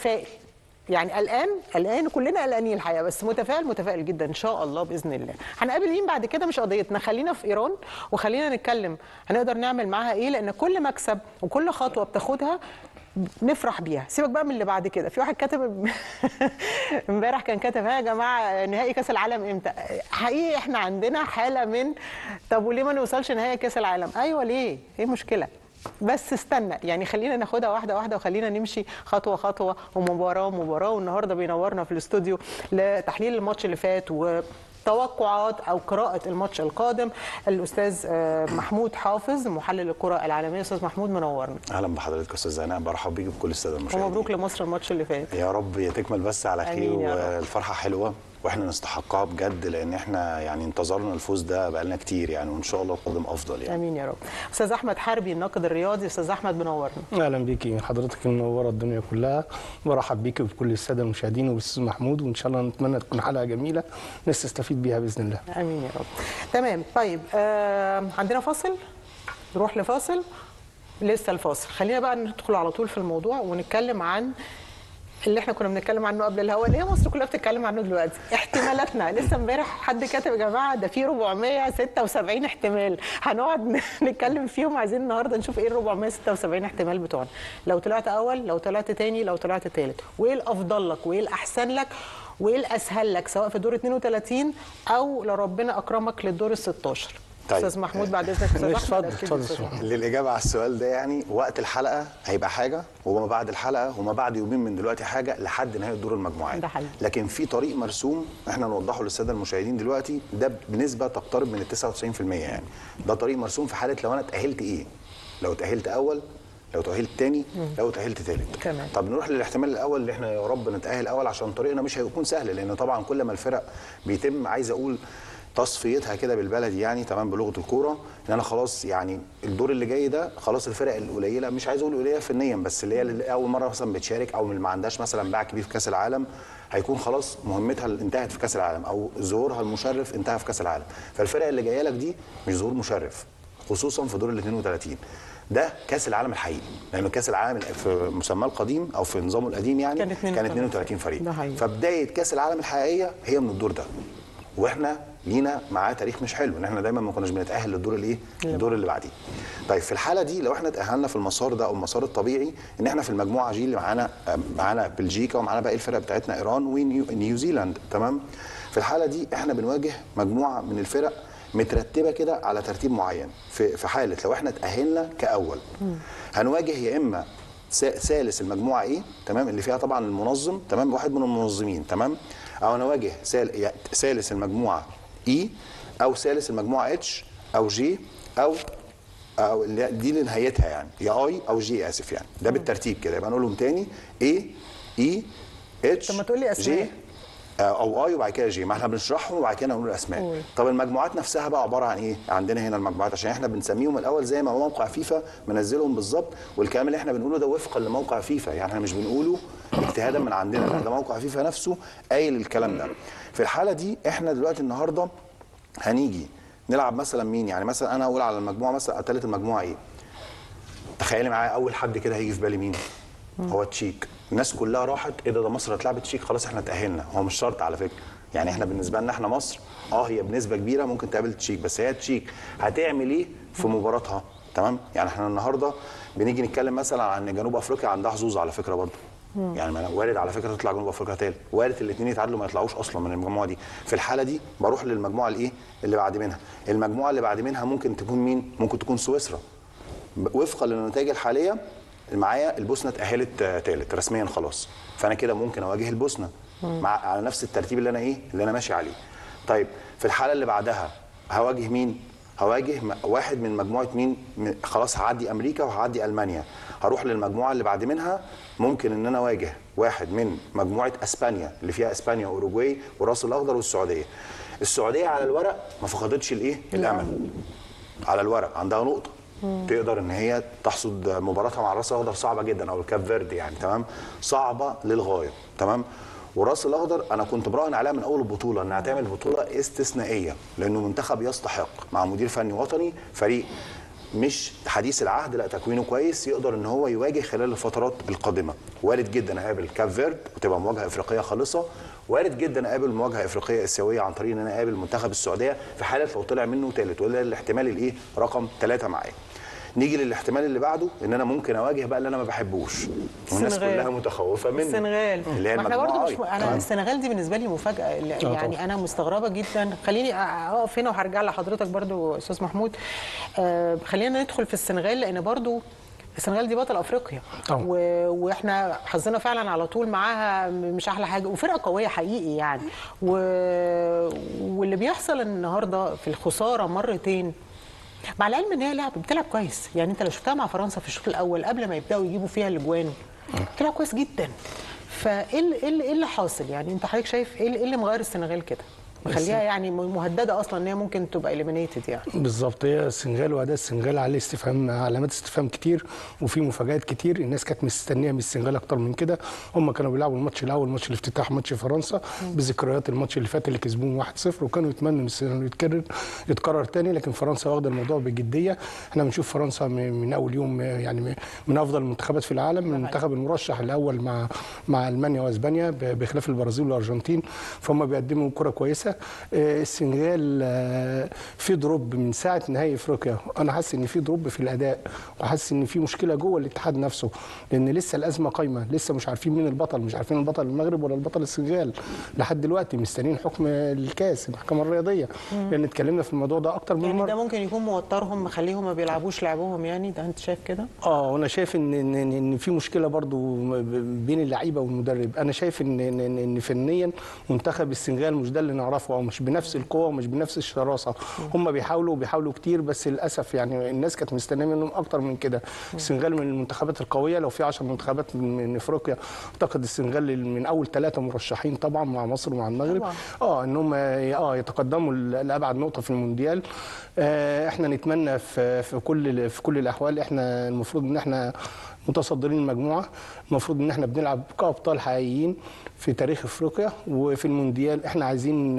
متفائل، يعني قلقان كلنا قلقانين الحقيقه، بس متفائل جدا ان شاء الله باذن الله. هنقابل مين بعد كده مش قضيتنا، خلينا في ايران وخلينا نتكلم هنقدر نعمل معاها ايه، لان كل مكسب وكل خطوه بتاخدها نفرح بيها. سيبك بقى من اللي بعد كده. في واحد كاتب امبارح كان كاتب يا جماعه نهائي كاس العالم امتى؟ حقيقي احنا عندنا حاله من طب وليه ما نوصلش نهائي كاس العالم؟ ايوه ليه؟ ايه المشكله؟ بس استنى، يعني خلينا ناخدها واحده واحده وخلينا نمشي خطوه خطوه ومباراه مباراه. والنهارده بينورنا في الاستوديو لتحليل الماتش اللي فات توقعات او قراءه الماتش القادم الاستاذ محمود حافظ محلل الكره العالميه. استاذ محمود منورنا. اهلا بحضرتك استاذ زينب، برحب بيك بكل الساده المشاهدين. ومبروك لمصر الماتش اللي فات. يا رب تكمل بس على خير والفرحه حلوه واحنا نستحقها بجد، لان احنا يعني انتظرنا الفوز ده بقالنا كتير يعني، وان شاء الله القادم افضل يعني. امين يا رب. استاذ احمد حربي الناقد الرياضي. استاذ احمد منورنا. اهلا بيكي، حضرتك منوره الدنيا كلها. برحب بيكي وبكل الساده المشاهدين وبالاستاذ محمود، وان شاء الله نتمنى تكون حلقه جميله نستفيد بيها باذن الله. امين يا رب. تمام. طيب عندنا فاصل، نروح لفاصل. لسه الفاصل، خلينا بقى ندخل على طول في الموضوع ونتكلم عن اللي احنا كنا بنتكلم عنه قبل الهوا، اللي هي مصر كلها بتتكلم عنه دلوقتي، احتمالاتنا. لسه امبارح حد كاتب يا جماعه ده في 476 احتمال هنقعد نتكلم فيهم. عايزين النهارده نشوف ايه ال 476 احتمال بتوعنا، لو طلعت اول، لو طلعت تاني، لو طلعت تالت، وايه الافضل لك وايه الاحسن لك وايه الاسهل لك، سواء في دور 32 او لو ربنا اكرمك للدور ال 16. طيب. استاذ محمود بعد اذنك. اتفضل. للاجابه على السؤال ده يعني وقت الحلقه هيبقى حاجه، وما بعد الحلقه وما بعد يومين من دلوقتي حاجه، لحد نهايه دور المجموعات. لكن في طريق مرسوم احنا نوضحه للساده المشاهدين دلوقتي، ده بنسبه تقترب من ال 99% يعني. ده طريق مرسوم في حاله لو انا اتاهلت ايه؟ لو اتاهلت اول، لو تأهلت تاني، لو تأهلت تالت. تمام. طب نروح للاحتمال الاول اللي احنا يا رب نتأهل اول، عشان طريقنا مش هيكون سهل، لان طبعا كل ما الفرق بيتم عايز اقول تصفيتها كده بالبلدي يعني، تمام، بلغه الكوره، ان انا خلاص يعني الدور اللي جاي ده خلاص الفرق القليله، مش عايز اقول قليله فنيا، بس اللي هي اول مره مثلا بتشارك او اللي ما عندهاش مثلا باع كبير في كاس العالم، هيكون خلاص مهمتها انتهت في كاس العالم، او ظهورها المشرف انتهى في كاس العالم. فالفرق اللي جايه لك دي مش ظهور مشرف، خصوصا في دور ال 32. ده كاس العالم الحقيقي، لانه كاس العالم في مسماه القديم او في نظامه القديم يعني كان 32 فريق. فبدايه كاس العالم الحقيقيه هي من الدور ده، واحنا لينا معاه تاريخ مش حلو، ان احنا دايما ما كناش بنتاهل للدور الايه؟ الدور اللي بعديه. طيب في الحاله دي لو احنا تاهلنا في المسار ده او المسار الطبيعي، ان احنا في المجموعه جي اللي معانا بلجيكا ومعانا باقي الفرق بتاعتنا ايران ونيوزيلاند، تمام؟ في الحاله دي احنا بنواجه مجموعه من الفرق مترتبه كده على ترتيب معين. في حاله لو احنا تاهلنا كاول هنواجه يا اما ثالث المجموعه ايه، تمام، اللي فيها طبعا المنظم، تمام، واحد من المنظمين، تمام، او نواجه ثالث المجموعه اي، او ثالث المجموعه اتش، او جي، او دي لنهايتها يعني يا اي او جي، اسف يعني. ده بالترتيب كده، يبقى نقولهم تاني: اي، اي، اتش، طب ما تقول لي اسماء. جي او اي وبعد كده جي، ما احنا بنشرحهم وبعد كده نقول الاسماء. طب المجموعات نفسها بقى عباره عن ايه؟ عندنا هنا المجموعات عشان احنا بنسميهم الاول زي ما موقع فيفا منزلهم بالظبط، والكلام اللي احنا بنقوله ده وفقا لموقع فيفا، يعني احنا مش بنقوله اجتهادا من عندنا، لا، ده موقع فيفا نفسه قايل الكلام ده. في الحاله دي احنا دلوقتي النهارده هنيجي نلعب مثلا مين؟ يعني مثلا انا اقول على المجموعه مثلا ثالث المجموعه ايه؟ تخيلي معايا اول حد كده هيجي في بالي مين؟ هو تشيك. الناس كلها راحت ايه ده مصر هتلعب تشيك، خلاص احنا تاهلنا. هو مش شرط على فكره، يعني احنا بالنسبه لنا احنا مصر هي بنسبه كبيره ممكن تقابل تشيك، بس هي تشيك هتعمل ايه في مباراتها؟ تمام؟ يعني احنا النهارده بنيجي نتكلم مثلا عن جنوب افريقيا عندها حظوظ على فكره برضه، يعني وارد على فكره تطلع جنوب افريقيا تالت، وارد الاثنين يتعادلوا ما يطلعوش اصلا من المجموعه دي. في الحاله دي بروح للمجموعه الايه اللي بعد منها. المجموعه اللي بعد منها ممكن تكون مين؟ ممكن تكون سويسرا. وفقا للنتائج الحاليه معايا البوسنه اتاهلت ثالث رسميا خلاص، فانا كده ممكن اواجه البوسنه على نفس الترتيب اللي انا ماشي عليه. طيب في الحاله اللي بعدها هواجه مين؟ هواجه واحد من مجموعه مين؟ خلاص هعدي امريكا وهعدي المانيا، هروح للمجموعه اللي بعد منها. ممكن ان انا اواجه واحد من مجموعه اسبانيا اللي فيها اسبانيا واوروجواي والراس الاخضر والسعوديه. السعوديه على الورق ما فقدتش الامل، على الورق عندها نقطه تقدر ان هي تحصد مباراتها مع الراس الاخضر صعبه جدا، او الكاب فيردي يعني، تمام، صعبه للغايه، تمام. والراس الاخضر انا كنت براهن عليها من اول البطوله انها هتعمل بطوله استثنائيه، لانه منتخب يستحق مع مدير فني وطني، فريق مش حديث العهد، لا تكوينه كويس يقدر ان هو يواجه خلال الفترات القادمه. وارد جدا اقابل كاب فيرد وتبقى مواجهه افريقيه خالصه، وارد جدا اقابل مواجهه افريقيه اسيويه عن طريق ان انا اقابل منتخب السعوديه في حاله لو طلع منه ثالث، ولا الاحتمال الايه رقم 3 معايا. نيجي للاحتمال اللي بعده، ان انا ممكن اواجه بقى اللي انا ما بحبوش والناس كلها متخوفه منه، السنغال. اللي هي احنا برضه المجموعه. انا السنغال دي بالنسبه لي مفاجاه، يعني انا مستغربه جدا. خليني اقف هنا وهرجع لحضرتك برضه استاذ محمود. خلينا ندخل في السنغال، لان برضه السنغال دي بطل افريقيا واحنا حظنا فعلا على طول معاها مش احلى حاجه، وفرقه قويه حقيقي يعني. واللي بيحصل النهارده في الخساره مرتين، مع العلم ان هي بتلعب كويس. يعني انت لو شفتها مع فرنسا في الشوط الاول قبل ما يبداوا يجيبوا فيها الاجوان بتلعب كويس جدا. فايه اللي حاصل؟ يعني انت حضرتك شايف ايه اللي مغير السنغال كده؟ مخليها يعني مهدده اصلا ان هي ممكن تبقى اليمينيتد يعني. بالظبط، هي السنغال واداء السنغال عليه استفهام، علامات استفهام كتير، وفي مفاجات كتير. الناس كانت مستنيه من السنغال اكتر من كده. هم كانوا بيلعبوا الماتش الاول، ماتش الافتتاح، ماتش فرنسا، بذكريات الماتش اللي فات اللي كسبوهم 1-0، وكانوا يتمنوا ان السيناريو يتكرر تاني. لكن فرنسا واخده الموضوع بجديه. احنا بنشوف فرنسا من اول يوم يعني من افضل المنتخبات في العالم، من المنتخب المرشح الاول مع المانيا واسبانيا بخلاف البرازيل والارجنتين. فهم بيقدموا كره كويسه. السنغال في دروب من ساعه نهائي افريقيا. انا حاسس ان في دروب في الاداء، وحاسس ان في مشكله جوه الاتحاد نفسه، لان لسه الازمه قايمه، لسه مش عارفين مين البطل، مش عارفين البطل المغرب ولا البطل السنغال لحد دلوقتي. مستنيين حكم الكاس، المحكمه الرياضيه، لان اتكلمنا في الموضوع ده اكتر من مره. يعني ده ممكن يكون موترهم، مخليهم ما بيلعبوش لعبهم يعني. ده انت شايف كده؟ وانا شايف ان في مشكله برضو بين اللعيبه والمدرب. انا شايف ان فنيا منتخب السنغال مش ده اللي نعرفه، او مش بنفس القوه ومش بنفس الشراسه. هم بيحاولوا كتير، بس للاسف يعني الناس كانت مستنيه منهم اكتر من كده. السنغال من المنتخبات القويه. لو في 10 منتخبات من افريقيا، اعتقد السنغال من اول 3 مرشحين طبعا، مع مصر ومع المغرب. ان هم يتقدموا لابعد نقطه في المونديال. احنا نتمنى في كل الاحوال. احنا المفروض ان احنا متصدرين المجموعه، المفروض ان احنا بنلعب كابطال حقيقيين في تاريخ افريقيا وفي المونديال. احنا عايزين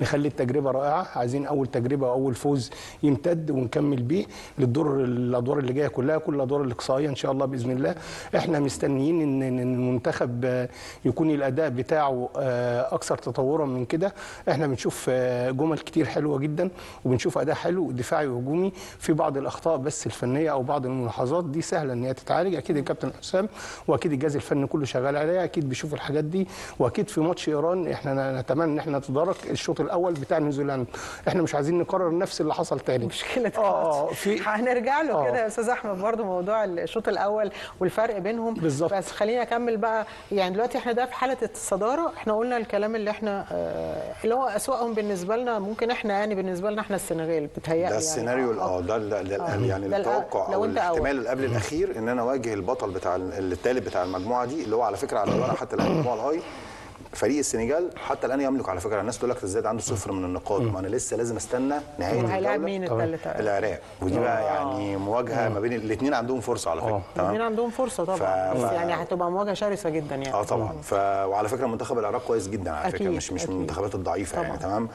نخلي التجربه رائعه، عايزين اول تجربه واول فوز يمتد ونكمل بيه الادوار اللي جايه كلها، كل الادوار الاقصائيه ان شاء الله باذن الله. احنا مستنيين ان المنتخب يكون الاداء بتاعه اكثر تطورا من كده. احنا بنشوف جمل كتير حلوه جدا، وبنشوف اداء حلو دفاعي وهجومي. في بعض الاخطاء بس الفنيه او بعض الملاحظات دي سهله ان هي تتعالج. اكيد الكابتن حسام واكيد الجهاز الفني كله شغال عليها، اكيد بيشوف الحاجات دي. واكيد في ماتش ايران احنا نتمنى ان احنا نتدارك الشوط الاول بتاع نيوزيلندا. احنا مش عايزين نكرر نفس اللي حصل تاني. مشكله هنرجع له كده يا استاذ احمد برضو، موضوع الشوط الاول والفرق بينهم بالظبط. بس خلينا اكمل بقى. يعني دلوقتي احنا ده في حاله الصداره، احنا قلنا الكلام اللي احنا اللي هو اسوأهم بالنسبه لنا، ممكن احنا يعني بالنسبه لنا احنا السنغال بتهيألي ده السيناريو يعني التوقع او الاحتمال اللي قبل الاخير، ان انا اواجه البطل بتاع الثالث بتاع المجموعه دي، اللي هو على فكره على الورق حتى الان المجموعه الاي. فريق السنغال حتى الان يملك، على فكره الناس تقول لك ازاي عنده 0 من النقاط، ما انا لسه لازم استنى نهايه الجوله. هيلاعب مين الثالث؟ العراق. ودي بقى يعني مواجهه ما بين الاثنين، عندهم فرصه على فكره. الاثنين عندهم فرصه طبعا، بس يعني هتبقى مواجهه شرسه جدا يعني. طبعا. وعلى فكره منتخب العراق كويس جدا على فكره، مش من المنتخبات الضعيفه طبعا. يعني تمام.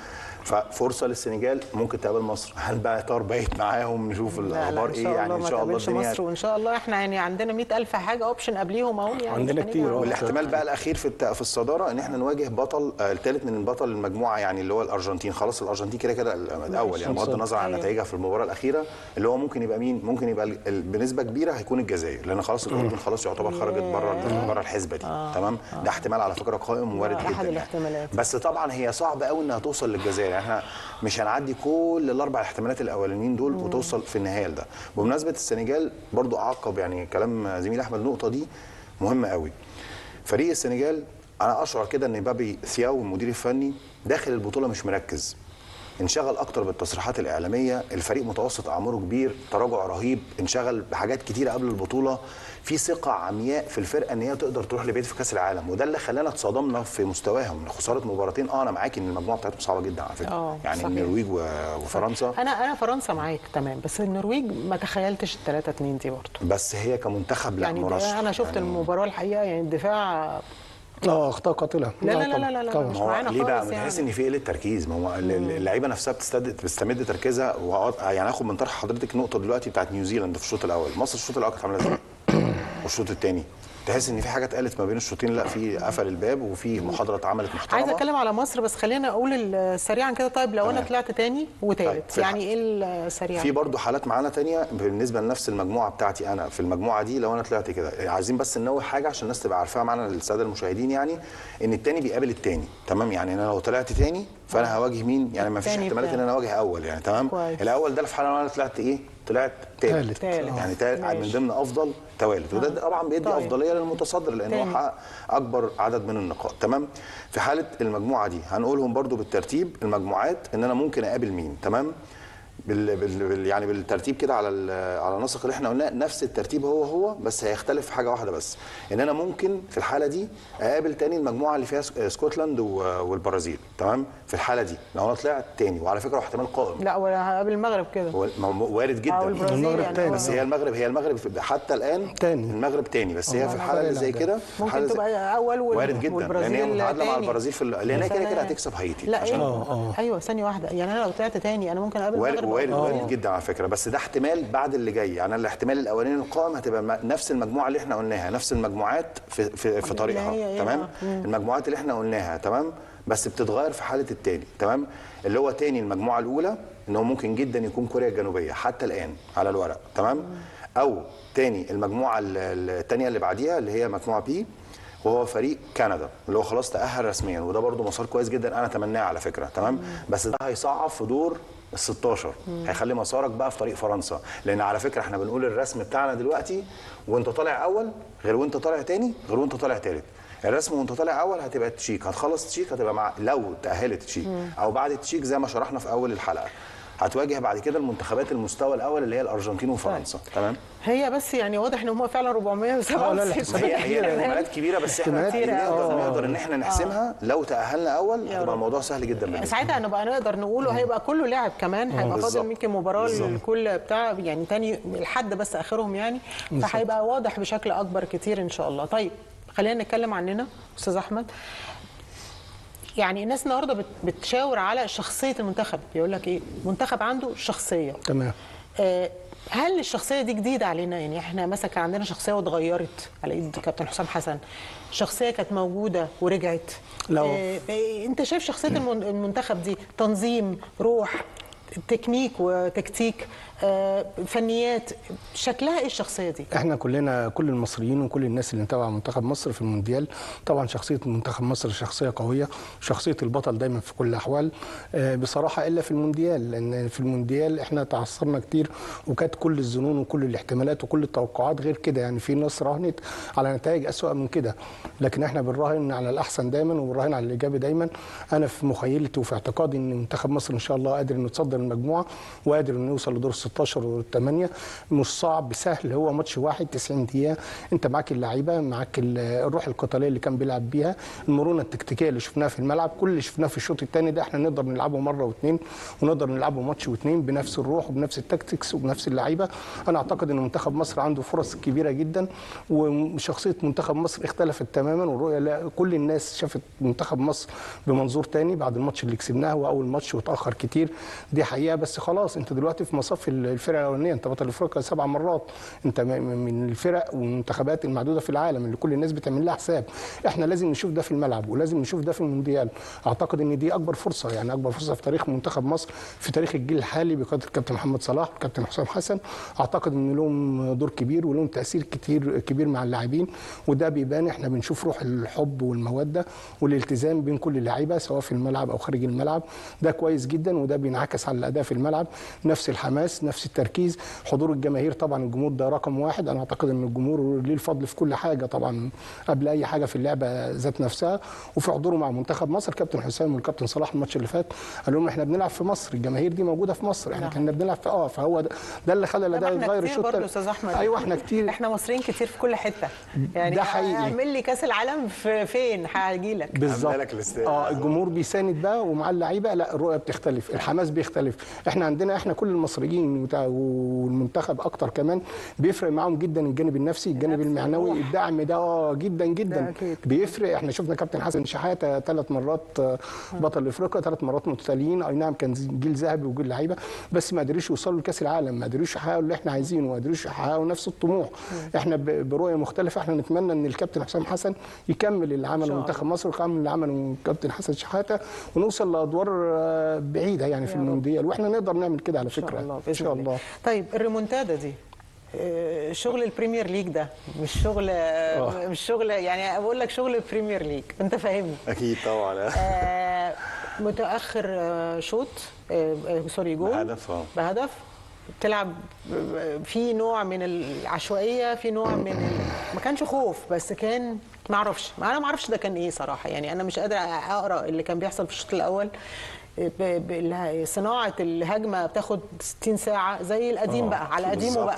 ففرصه للسنغال ممكن تقابل مصر. هل بقى طار بايت معاهم نشوف الاخبار ايه؟ يعني ان شاء الله الدنيا مصر، وان شاء الله احنا يعني عندنا 100,000 حاجه اوبشن قبليهم اهو يعني عندنا كتير. والاحتمال بقى الاخير في الصداره ان احنا نواجه بطل الثالث من بطل المجموعه، يعني اللي هو الارجنتين. خلاص الارجنتين كده الاول، يعني بغض النظر عن نتائجها في المباراه الاخيره. اللي هو ممكن يبقى مين؟ ممكن يبقى بنسبه كبيره هيكون الجزائر، لان خلاص الاردن خلاص يعتبر خرجت بره الحسبه دي. تمام. ده احتمال على فكره قائم ووارد جدا احد الاحتمالات. بس طبعا هي صعبه قوي انها توصل للجزائر. يعني احنا مش هنعدي كل الاربع احتمالات الاولانيين دول وتوصل في النهايه لده. بمناسبه السنغال برضو اعقب يعني كلام زميل احمد، النقطه دي مهمه قوي. فريق السنغال انا اشعر كده ان بابي ثياو المدير الفني داخل البطوله مش مركز، انشغل اكتر بالتصريحات الاعلاميه. الفريق متوسط اعماره كبير، تراجع رهيب، انشغل بحاجات كتيره قبل البطوله. في ثقه عمياء في الفرقه ان هي تقدر تروح لبعيد في كاس العالم، وده اللي خلانا اتصدمنا في مستواهم. خساره مباراتين. انا معاك ان المجموعه بتاعتهم صعبه جدا على فكره، يعني صحيح. النرويج وفرنسا. انا فرنسا معاك تمام، بس النرويج ما تخيلتش ال3-2 دي برضه. بس هي كمنتخب لا يعني مرشح. انا شفت يعني المباراه الحقيقه، يعني الدفاع اخطاء قاتله. لا لا لا لا لا طبعا. مش ما هو معانا ليه بقى؟ خالص بنحس يعني. ان في قله تركيز. ما هو اللعيبه نفسها بتستمد تركيزها. يعني اخد من طرح حضرتك نقطه دلوقتي بتاعت نيوزيلاند في الشوط الاول. مصر الشوط الاول كانت عامله ازاي؟ والشوط الثاني تحس ان في حاجه اتقالت ما بين الشوطين، لا في قفل الباب وفي محاضره اتعملت محترمه. عايزه اتكلم على مصر بس خلينا اقول سريعا كده. طيب لو انا طلعت تاني وتالت يعني ايه السريع؟ في برضه حالات معانا تانية بالنسبه لنفس المجموعه بتاعتي انا. في المجموعه دي لو انا طلعت كده، عايزين بس ننوه حاجه عشان الناس تبقى عارفاها معانا الساده المشاهدين، يعني ان التاني بيقابل التاني. تمام؟ يعني انا لو طلعت تاني فانا هواجه مين؟ يعني ما فيش احتمالات ان انا اواجه اول. يعني تمام؟ كويس. الاول ده في حاله انا طلعت ايه؟ طلعت تالت. يعني تالت من ضمن افضل توالت. وده طبعا بيدي افضليه للمتصدر لانه هو حقق اكبر عدد من النقاط. تمام؟ في حاله المجموعه دي هنقولهم برضو بالترتيب المجموعات ان انا ممكن اقابل مين. تمام؟ يعني بالترتيب كده على النسق اللي احنا قلناه. نفس الترتيب هو بس هيختلف في حاجه واحده بس، ان انا ممكن في الحاله دي اقابل تاني المجموعه اللي فيها اسكتلند والبرازيل. تمام؟ في الحاله دي لو انا طلعت تاني، وعلى فكره هو احتمال قائم. لا ولا هقابل المغرب كده وارد جدا. المغرب يعني تاني. بس هي المغرب حتى الان تاني. المغرب تاني. بس هي في الحاله اللي زي كده ممكن تبقى اول وارد جدا لان هي متعادله مع البرازيل لان هي كده هتكسب هايتي. لا ايوه ثانيه واحده. يعني انا لو طلعت تاني انا ممكن اقابل المغرب. وارد جدا على فكره. بس ده احتمال بعد اللي جاي. يعني الاحتمال الاولاني القائم هتبقى نفس المجموعه اللي احنا قلناها، نفس المجموعات في طريقها. تمام؟ المجموعات اللي احنا قلناها. تمام؟ بس بتتغير في حاله التاني. تمام؟ اللي هو تاني المجموعه الاولى ان هو ممكن جدا يكون كوريا الجنوبيه حتى الان على الورق. تمام؟ او تاني المجموعه الثانيه اللي بعديها اللي هي مجموعه بي، وهو فريق كندا اللي هو خلاص تاهل رسميا. وده برده مسار كويس جدا انا اتمناه على فكره. تمام؟ بس ده هيصعب في دور ال 16. هيخلي مسارك بقى في طريق فرنسا. لان على فكره احنا بنقول الرسم بتاعنا دلوقتي وانت طالع اول غير وانت طالع تاني غير وانت طالع تالت. الرسم وانت طالع اول هتبقى تشيك، هتخلص تشيك هتبقى مع لو تاهلت تشيك، او بعد تشيك زي ما شرحنا في اول الحلقه هتواجه بعد كده المنتخبات المستوى الاول اللي هي الارجنتين وفرنسا. تمام؟ هي بس يعني واضح ان هم فعلا 467. هي احتمالات كبيره بس احنا نقدر ان احنا نحسمها. لو تاهلنا اول هتبقى الموضوع سهل جدا بالنسبه ساعتها هنبقى نقدر نقوله هيبقى كله لاعب كمان. هيبقى فاضل يمكن مباراه الكل بتاع يعني تاني الحد بس اخرهم يعني. فهيبقى واضح بشكل اكبر كتير ان شاء الله. طيب خلينا نتكلم عننا استاذ احمد. يعني الناس النهارده بتشاور على شخصيه المنتخب. يقول لك ايه؟ منتخب عنده شخصيه. تمام. هل الشخصيه دي جديده علينا؟ يعني احنا مثلا كان عندنا شخصيه واتغيرت على ايد كابتن حسام حسن، شخصيه كانت موجوده ورجعت. انت شايف شخصيه المنتخب دي تنظيم، روح، تكنيك وتكتيك، فنيات، شكلها ايه الشخصيه دي؟ احنا كلنا كل المصريين وكل الناس اللي متابعه منتخب مصر في المونديال طبعا شخصيه منتخب مصر شخصيه قويه، شخصيه البطل دايما في كل الاحوال. بصراحه الا في المونديال، لان في المونديال احنا تعثرنا كتير وكانت كل الظنون وكل الاحتمالات وكل التوقعات غير كده. يعني في ناس راهنت على نتائج اسوأ من كده، لكن احنا بنراهن على الاحسن دايما وبنراهن على الايجابي دايما. انا في مخيلتي وفي اعتقادي ان منتخب مصر ان شاء الله قادر انه يتصدر المجموعه وقادر انه يوصل لدور 16 والثمانيه. مش صعب، سهل، هو ماتش واحد 90 دقيقه. انت معاك اللعيبه، معاك الروح القتاليه اللي كان بيلعب بيها، المرونه التكتيكيه اللي شفناها في الملعب، كل اللي شفناه في الشوط الثاني ده احنا نقدر نلعبه مره واثنين، ونقدر نلعبه ماتش واثنين بنفس الروح وبنفس التكتكس وبنفس اللعيبه. انا اعتقد ان منتخب مصر عنده فرص كبيره جدا، وشخصيه منتخب مصر اختلفت تماما، والرؤيه كل الناس شافت منتخب مصر بمنظور ثاني بعد الماتش اللي كسبناه واول ماتش وتاخر كتير. دي حقيقه، بس خلاص انت دلوقتي في مصاف الفرقه الاولانيه، انت بطل افريقيا 7 مرات، انت من الفرق والمنتخبات المعدوده في العالم اللي كل الناس بتعمل لها حساب. احنا لازم نشوف ده في الملعب ولازم نشوف ده في المونديال. اعتقد ان دي اكبر فرصه، يعني اكبر فرصه في تاريخ منتخب مصر، في تاريخ الجيل الحالي بقياده الكابتن محمد صلاح والكابتن حسام حسن. اعتقد ان لهم دور كبير ولهم تاثير كبير مع اللاعبين، وده بيبان. احنا بنشوف روح الحب والموده والالتزام بين كل اللعيبه سواء في الملعب او خارج الملعب. ده كويس جدا وده بينعكس على الاداء في الملعب، نفس الحماس، نفس التركيز، حضور الجماهير. طبعا الجمهور ده رقم واحد. انا اعتقد ان الجمهور ليه الفضل في كل حاجه طبعا قبل اي حاجه في اللعبه ذات نفسها. وفي حضوره مع منتخب مصر كابتن حسام والكابتن صلاح الماتش اللي فات قال لهم احنا بنلعب في مصر، الجماهير دي موجوده في مصر، احنا كنا بنلعب في فهو ده اللي خلى الاداء يتغير. الشوط برضه استاذ احمد، ايوه احنا كتير، احنا مصريين كتير في كل حته. يعني ده حقيقي. اعمل لي كاس العالم في فين هاجي لك بالظبط. الجمهور بيساند بقى ومع اللعيبه لا الرؤيه بتختلف، الحماس بيختلف. احنا عندنا كل المصريين والمنتخب اكتر كمان بيفرق معاهم جدا الجانب النفسي، الجانب المعنوي، الدعم ده جدا جدا بيفرق. احنا شفنا كابتن حسن شحاته 3 مرات بطل افريقيا، 3 مرات متتاليين، اي نعم كان جيل ذهبي وجيل لعيبه، بس ما قدروش يوصلوا لكاس العالم، ما قدروش يحققوا اللي احنا عايزينه، ما قدروش يحققوا نفس الطموح. احنا برؤيه مختلفه، احنا نتمنى ان الكابتن حسام حسن يكمل اللي عمله منتخب مصر ويكمل اللي عمله الكابتن حسن شحاته، ونوصل لادوار بعيده يعني في المونديال، واحنا نقدر نعمل كده على فكره ان شاء الله. طيب الريمونتادا دي شغل البريمير ليج ده مش شغل يعني بقول لك شغل البريمير ليج، انت فاهمني اكيد طبعا. متاخر شوط سوري جول بهدف بتلعب في نوع من العشوائيه، في نوع من ما كانش خوف بس كان انا ما اعرفش ده كان ايه صراحه، يعني انا مش قادره اقرا اللي كان بيحصل في الشوط الاول. صناعه الهجمه بتاخد 60 ساعه زي القديم بقى، على قديمه بقى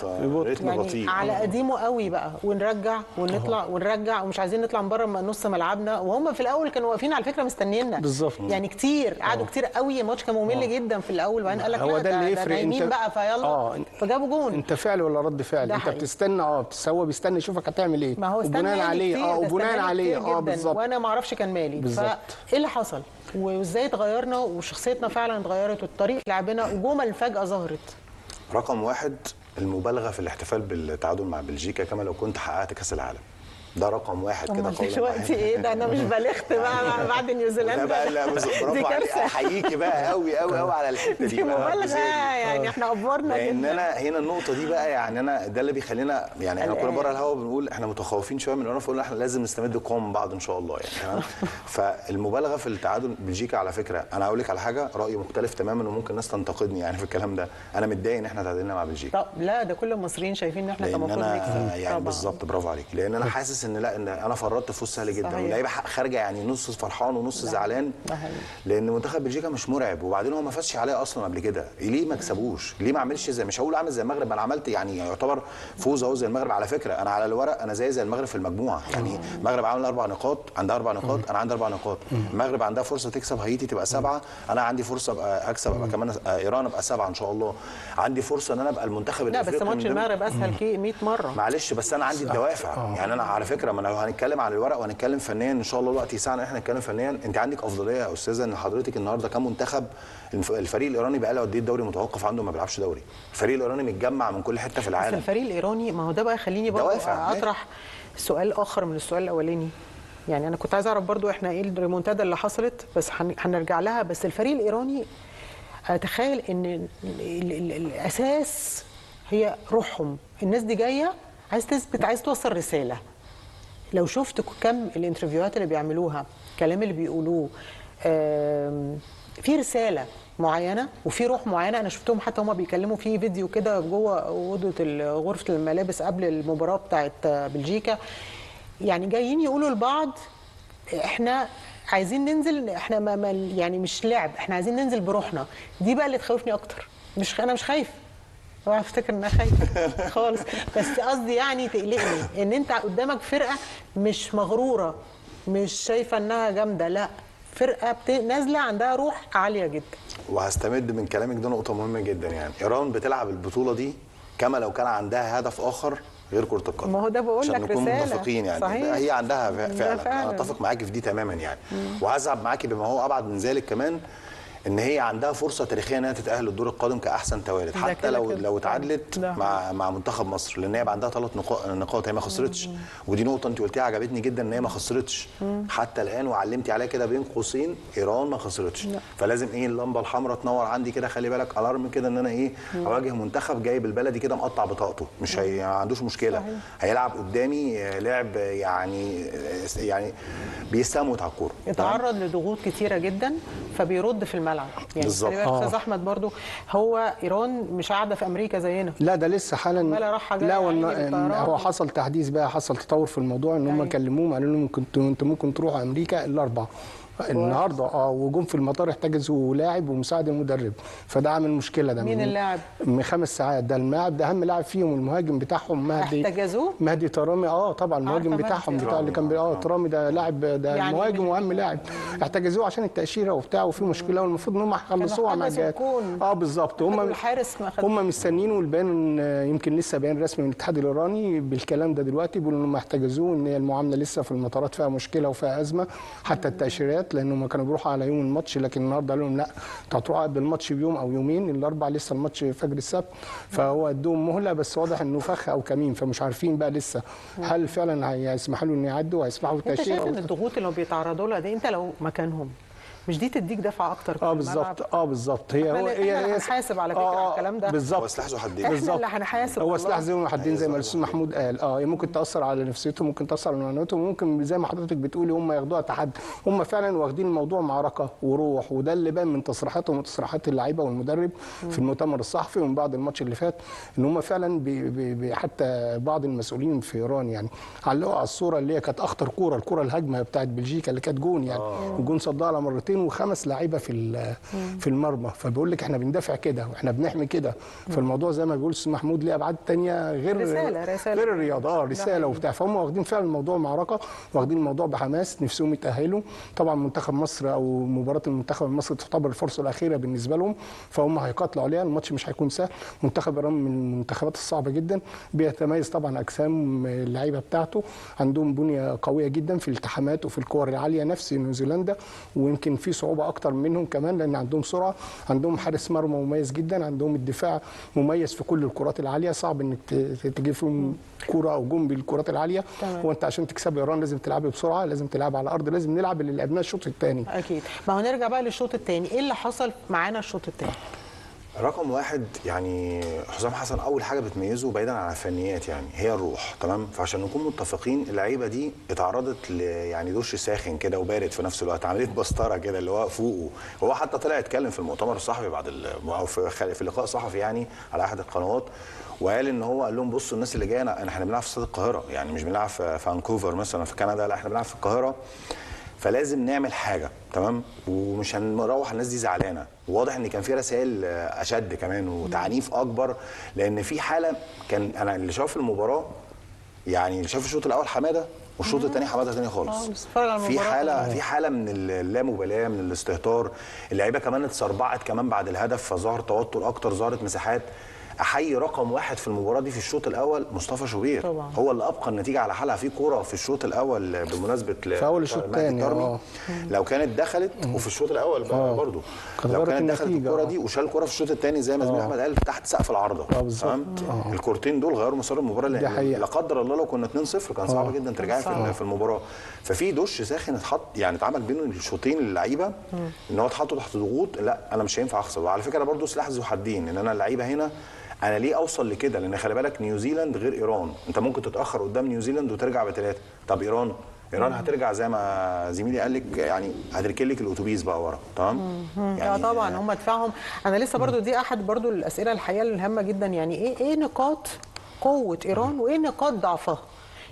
يعني على قديمه قوي بقى، ونرجع ونطلع ونرجع ومش عايزين نطلع من بره نص ملعبنا، وهم في الاول كانوا واقفين على فكره مستنيينا بالظبط يعني كتير، قعدوا كتير قوي، الماتش كان ممل جدا في الاول، وبعدين قال لك هو ده اللي يفرق انت بقى فيلا فجابوا جون. انت فعل ولا رد فعل؟ انت بتستنى هو بيستنى يشوفك هتعمل ايه، ما هو وبناء عليه وبناء عليه بالظبط، وانا ما اعرفش كان مالي فايه اللي حصل وازاي اتغيرنا وشخصيتنا فعلا اتغيرت وطريقه لعبنا وجمل فجاه ظهرت. رقم 1 المبالغه في الاحتفال بالتعادل مع بلجيكا كما لو كنت حققت كاس العالم. ده رقم 1 كده قولا دلوقتي ايه ده؟ انا مش بالغت بقى بعد نيوزيلندا بقى. لا برافو عليك، احييكي بقى قوي قوي قوي على الحته دي مبالغه يعني احنا افورنا جدا. لان انا هنا النقطه دي بقى، يعني انا ده اللي بيخلينا يعني احنا كنا بره الهوا بنقول احنا متخوفين شويه من فقلنا احنا لازم نستمد القوه من بعض ان شاء الله يعني تمام. فالمبالغه في التعادل بلجيكا على فكره، انا هقول لك على حاجه رايي مختلف تماما وممكن الناس تنتقدني يعني في الكلام ده، انا متضايق ان احنا تعادلنا مع بلجيكا. طب لا ده كل المصريين شايفين ان احنا كان المفروض نكسب يعني بالظبط برافو عليك، لان انا حاسس ان لا ان انا فرطت فوز سهل جدا، واللعيبه خارجه يعني نص فرحان ونص زعلان، لان منتخب بلجيكا مش مرعب، وبعدين هو ما فازش عليه اصلا قبل كده، ليه ما كسبوش؟ ليه ما عملش زي، مش هقول عامل زي المغرب، انا عملت يعني يعتبر فوز اهو زي المغرب على فكره، انا على الورق انا زي المغرب في المجموعه، يعني المغرب عامل 4 نقاط، عندها 4 نقاط، انا عندي 4 نقاط، المغرب عندها فرصه تكسب هايتي تبقى 7، انا عندي فرصه ابقى اكسب ابقى كمان ايران ابقى 7 ان شاء الله، عندي فرصه ان انا ابقى المنتخب الافريقي. لا بس ماتش المغرب اسهل 100 مره معلش، بس انا عندي الدوافع يعني انا على فكره، ما لو هنتكلم عن الورق وهنتكلم فنيا ان شاء الله الوقت يسعنا احنا نتكلم فنيا، انت عندك افضليه يا استاذه ان حضرتك النهارده كمنتخب الفريق الايراني بقى له قد ايه الدوري متوقف عنده ما بيلعبش دوري، الفريق الايراني متجمع من كل حته في العالم. بس الفريق الايراني ما هو ده بقى خليني برضه اطرح سؤال اخر من السؤال الاولاني، يعني انا كنت عايز اعرف برضه احنا ايه الريمونتادا اللي حصلت، بس هنرجع لها، بس الفريق الايراني اتخيل ان الاساس هي روحهم، الناس دي جايه عايز تثبت، عايز توصل رساله. لو شفت كم الانترفيوهات اللي بيعملوها، الكلام اللي بيقولوه في رساله معينه وفي روح معينه، انا شفتهم حتى هما بيكلموا في فيديو كده جوه اوضه غرفه الملابس قبل المباراه بتاعت بلجيكا، يعني جايين يقولوا لبعض احنا عايزين ننزل، احنا ما يعني مش لعب، احنا عايزين ننزل بروحنا. دي بقى اللي تخوفني اكتر، انا مش خايفه، اوعى تفتكر ان انا خايفه خالص، بس قصدي يعني تقلقني ان انت قدامك فرقه مش مغروره، مش شايفه انها جامده، لا فرقه نازله عندها روح عاليه جدا. وهستمد من كلامك ده نقطه مهمه جدا، يعني ايران بتلعب البطوله دي كما لو كان عندها هدف اخر غير كره القدم. ما هو ده بقول لك رساله، عشان نكون متفقين يعني صحيح. هي عندها فعلا انا اتفق معاكي في دي تماما يعني، وهذهب معاكي بما هو ابعد من ذلك كمان، ان هي عندها فرصه تاريخيه انها تتاهل للدور القادم كاحسن توالد، حتى لو اتعادلت مع منتخب مصر، لان هي عندها 3 نقاط هي ما خسرتش، ودي نقطه انت قلتيها عجبتني جدا ان هي ما خسرتش حتى الان، وعلمتي عليها كده بين قوسين ايران ما خسرتش، فلازم اللمبه الحمراء تنور عندي كده، خلي بالك الارم كده ان انا اواجه منتخب جايب البلدي كده مقطع بطاقته، مش ما عندوش مشكله هيلعب قدامي لعب يعني بيستموت على الكوره، يتعرض لضغوط كتيره جدا فبيرد في الملعب يعني بالظبط. استاذ احمد برضو، هو ايران مش قاعده في امريكا زينا، لا ده لسه حالا، لا هو حصل تحديث بقى، حصل تطور في الموضوع ان هم كلموهم قالوا لهم انتوا ممكن تروحوا امريكا الاربعاء النهارده وجم في المطار احتجزوا لاعب ومساعد المدرب، فده عامل مشكله. ده مين اللاعب؟ من 5 ساعات، ده اللاعب ده اهم لاعب فيهم، المهاجم بتاعهم احتجزوه؟ مهدي ترامي، طبعا المهاجم بتاعهم بتاع اللي كان ترامي ده لاعب، ده يعني مهاجم واهم لاعب، احتجزوه عشان التاشيره وبتاع، وفي مشكله والمفروض المفروض ان هم هيخلصوها مع الجهات. بالظبط. هم مستنيين، والبيان يمكن لسه بيان رسمي من الاتحاد الايراني بالكلام ده دلوقتي، بيقولوا انهم احتجزوه، ان هي المعامله لسه في المطارات فيها مشكله وفيها ازمه، حتى التاشيرات، لانهم كانوا بيروحوا على يوم الماتش، لكن النهارده قالوا لهم لا، انتوا هتروحوا قبل الماتش بيوم او يومين، الاربع لسه الماتش فجر السبت، فهو ادوهم مهله، بس واضح انه فخ او كمين، فمش عارفين بقى لسه هل فعلا هيسمحوا له ان يعدوا وهيسمحوا بالتاشيره. انت شايف ان الضغوط اللي بيتعرضوا لها دي، انت لو مكانهم مش دي تديك دفعه اكتر؟ بالظبط. بالظبط. هي هنحاسب على فكره على الكلام ده. بالظبط. هو سلاح ذو حدين. احنا اللي هنحاسب. هو سلاح ذو حدين زي ما الاستاذ محمود قال. ممكن تاثر على نفسيتهم، ممكن تاثر على معنوياتهم، ممكن زي ما حضرتك بتقولي هم ياخدوها تحدي. هم فعلا واخدين الموضوع معركه وروح، وده اللي بان من تصريحاتهم وتصريحات اللعيبه والمدرب في المؤتمر الصحفي ومن بعد الماتش اللي فات، ان هم فعلا حتى بعض المسؤولين في ايران يعني علقوا على الصوره اللي هي كانت اخطر كوره، الكوره الهجمه بتاعت بلجيكا اللي كانت جون يعني، الجون صدها على مرتين وخمس لعيبه في المرمى، فبيقول لك احنا بندافع كده واحنا بنحمي كده. فالموضوع زي ما بيقول الاستاذ محمود ليه ابعاد ثانيه غير رسالة غير الرياضه، رساله وبتاع، فهم واخدين فعلا الموضوع معركه، واخدين الموضوع بحماس، نفسهم يتاهلوا. طبعا منتخب مصر او مباراه المنتخب المصري تعتبر الفرصه الاخيره بالنسبه لهم، فهم هيقاتلوا عليها، الماتش مش هيكون سهل. منتخب ايران من المنتخبات الصعبه جدا، بيتميز طبعا اجسام اللعيبه بتاعته، عندهم بنيه قويه جدا في الالتحامات وفي الكور العاليه نفس نيوزيلندا، ويمكن في صعوبه اكتر منهم كمان لان عندهم سرعه، عندهم حارس مرمى مميز جدا، عندهم الدفاع مميز في كل الكرات العاليه، صعب انك تجيب فيهم كوره او جون بالكرات العاليه. هو انت عشان تكسب ايران لازم تلعب بسرعه، لازم تلعب على الارض، لازم نلعب اللي لعبناه الشوط الثاني. اكيد. ما هو نرجع بقى للشوط الثاني، ايه اللي حصل معانا الشوط الثاني؟ رقم واحد يعني حسام حسن اول حاجه بتميزه بعيدا عن الفنيات يعني هي الروح، تمام؟ فعشان نكون متفقين اللعيبه دي اتعرضت يعني دش ساخن كده وبارد في نفس الوقت، عمليه بسطره كده اللي هو فوقه. هو حتى طلع يتكلم في المؤتمر الصحفي بعد او في لقاء صحفي يعني على احد القنوات، وقال ان هو قال لهم بصوا الناس اللي جايه احنا بنلعب في استاد القاهره، يعني مش بنلعب في فانكوفر مثلا في كندا، لا احنا بنلعب في القاهره، فلازم نعمل حاجه، تمام؟ ومش هنروح الناس دي زعلانه. وواضح ان كان في رسائل اشد كمان وتعنيف اكبر، لان في حاله كان انا اللي شاف المباراه يعني اللي شاف الشوط الاول حماده والشوط الثاني حماده ثاني خالص. في حاله من اللامبالاه، من الاستهتار، اللعيبه كمان اتسربعت كمان بعد الهدف، فظهر توتر اكتر، ظهرت مساحات. احيي رقم واحد في المباراه دي في الشوط الاول مصطفى شوبير طبعا. هو اللي ابقى النتيجه على حالها في كوره في الشوط الاول بمناسبه في اول الشوط الثاني لو كانت دخلت وفي الشوط الاول برضه لو كانت دخلت الكوره دي وشال الكوره في الشوط الثاني زي ما زميلي احمد قال تحت سقف العارضه، تمام؟ الكورتين دول غيروا مسار المباراه، لا قدر الله لو كنا 2-0 كان صعب جدا ترجعي في المباراه. ففي دش ساخن اتحط يعني اتعمل بين الشوطين اللعيبه ان هو اتحطوا تحت ضغوط، لا انا مش هينفع اخسر. وعلى فكره برضه سلاح ذو حدين ان انا اللعيبه هنا انا ليه اوصل لكده؟ لان خلي بالك نيوزيلاند غير ايران، انت ممكن تتاخر قدام نيوزيلاند وترجع بثلاثه، طب ايران هترجع زي ما زميلي قال لك يعني هتركن لك الاتوبيس بقى ورا، تمام؟ يعني طبعا هم دفاعهم، انا لسه برضو دي احد برضو الاسئله الحقيقه الهامه جدا، يعني ايه نقاط قوه ايران وايه نقاط ضعفها؟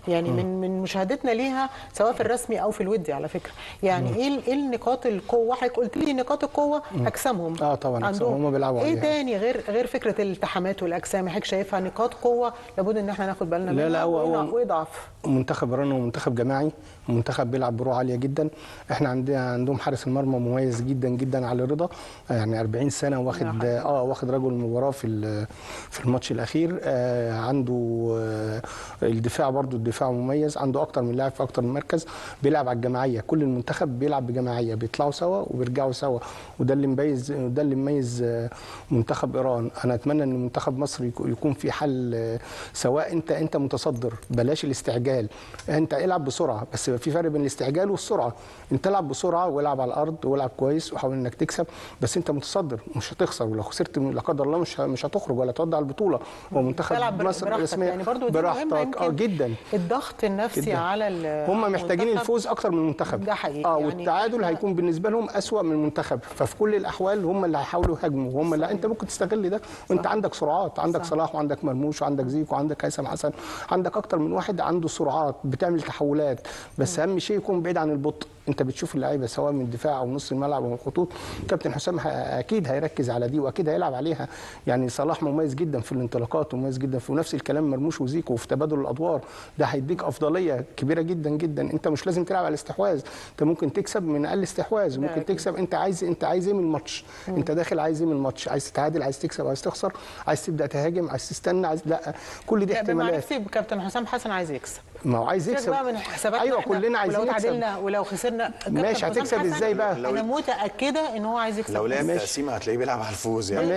يعني من مشاهدتنا ليها سواء في الرسمي او في الودي على فكره، يعني ايه النقاط القوه؟ حضرتك قلت لي نقاط القوه اجسامهم طبعا هم بيلعبوا ايه تاني غير فكره الالتحامات والاجسام؟ حضرتك شايفها نقاط قوه لابد ان احنا ناخد بالنا منها. لا هو ضعف منتخب ايران هو منتخب جماعي، منتخب بيلعب بروح عاليه جدا. احنا عندهم حارس المرمى مميز جدا جدا علي رضا، يعني 40 سنه واخد رجل المباراه في الماتش الاخير. عنده الدفاع برضو الدفاع مميز، عنده اكتر من لاعب في اكتر من مركز، بيلعب على الجماعيه، كل المنتخب بيلعب بجماعيه، بيطلعوا سوا وبيرجعوا سوا، وده اللي مميز منتخب ايران. انا اتمنى ان منتخب مصر يكون في حل، سواء انت متصدر بلاش الاستعجال، انت العب بسرعه، بس في فرق بين الاستعجال والسرعه. انت العب بسرعه والعب على الارض والعب كويس وحاول انك تكسب، بس انت متصدر مش هتخسر، ولو خسرت لا قدر الله مش هتخرج ولا تودع البطوله. هو منتخب مصر رسميا يعني برضو براحتك جدا. الضغط النفسي جداً. على هم محتاجين الفوز اكتر من المنتخب، ده حقيقي يعني والتعادل هيكون بالنسبه لهم اسوأ من المنتخب، ففي كل الاحوال هم اللي هيحاولوا يهاجموا، وهم اللي انت ممكن تستغل ده، وانت عندك سرعات، عندك صلاح وعندك مرموش وعندك زيك وعندك هيثم حسن، عندك اكتر من واحد عنده سرعات بتعمل تحولات، بس اهم شيء يكون بعيد عن البطء. انت بتشوف اللعيبه سواء من الدفاع او نص الملعب او من الخطوط، كابتن حسام اكيد هيركز على دي واكيد هيلعب عليها. يعني صلاح مميز جدا في الانطلاقات ومميز جدا في نفس الكلام مرموش وزيكو وفي تبادل الادوار، ده هيديك افضليه كبيره جدا جدا. انت مش لازم تلعب على الاستحواذ، انت ممكن تكسب من اقل استحواذ، ممكن تكسب. انت عايز ايه من الماتش؟ انت داخل عايز ايه من الماتش؟ عايز تتعادل، عايز تكسب، عايز تخسر، عايز تبدا تهاجم، عايز تستنى، عايز لا، كل دي احتمالات. كابتن حسام حسن عايز يكسب، ما هو عايز يكسب بقى من حساباتنا. ايوه كلنا عايزين ولو نكسب. تعادلنا ولو خسرنا ماشي، هتكسب ازاي بقى؟ انا متاكده ان هو عايز يكسب. لو لعب تقسيمه هتلاقيه بيلعب على الفوز يعني.